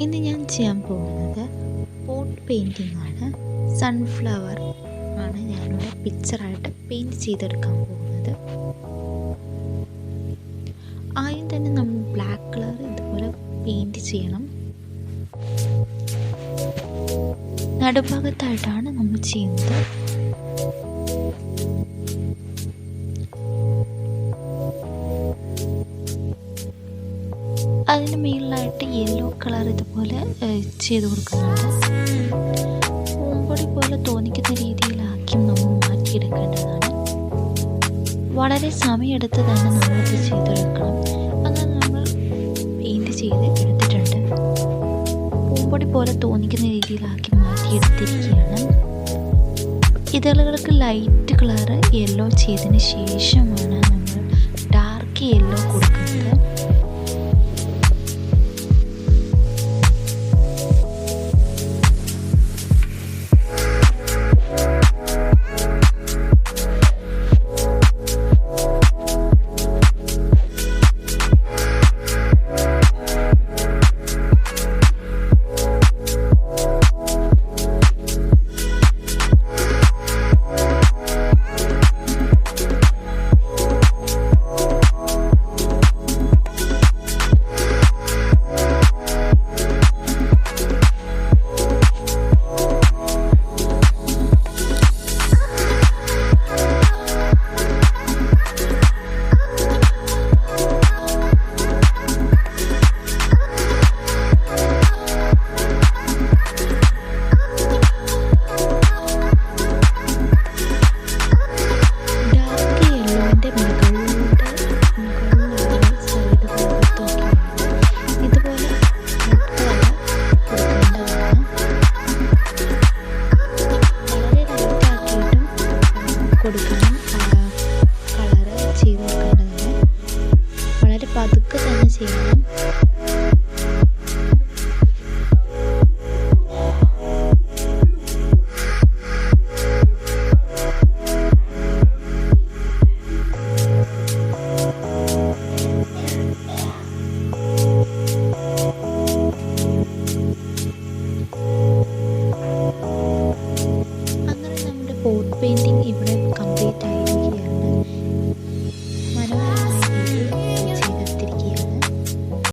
ഇന്ന് ഞാൻ ചെയ്യാൻ പോകുന്നത് പോട്ട് പെയിൻറ്റിംഗ് ആണ്. സൺഫ്ലവർ ആണ് ഞാനിവിടെ പിക്ചറായിട്ട് പെയിൻറ്റ് ചെയ്തെടുക്കാൻ പോകുന്നത്. ആദ്യം തന്നെ നമ്മൾ ബ്ലാക്ക് കളർ ഇതുപോലെ പെയിൻറ്റ് ചെയ്യണം. നടുഭാഗത്തായിട്ടാണ് നമ്മൾ ചെയ്യുന്നത്. അതിന് മുകളിലായിട്ട് യെല്ലോ കളർ ഇതുപോലെ ചെയ്ത് കൊടുക്കുന്നുണ്ട്. പൂമ്പൊടി പോലെ തോന്നിക്കുന്ന രീതിയിലാക്കി നമ്മൾ മാറ്റിയെടുക്കേണ്ടതാണ്. വളരെ സമയമെടുത്ത് തന്നെ നമ്മളിത് ചെയ്തെടുക്കണം. അങ്ങനെ നമ്മൾ പെയിൻറ്റ് ചെയ്ത് എടുത്തിട്ടുണ്ട്. പൂമ്പൊടി പോലെ തോന്നിക്കുന്ന രീതിയിലാക്കി മാറ്റിയെടുത്തിരിക്കുകയാണ്. ഇതളുകൾക്ക് ലൈറ്റ് കളർ യെല്ലോ ചെയ്തതിന് ശേഷമാണ് നമ്മൾ ഡാർക്ക് യെല്ലോ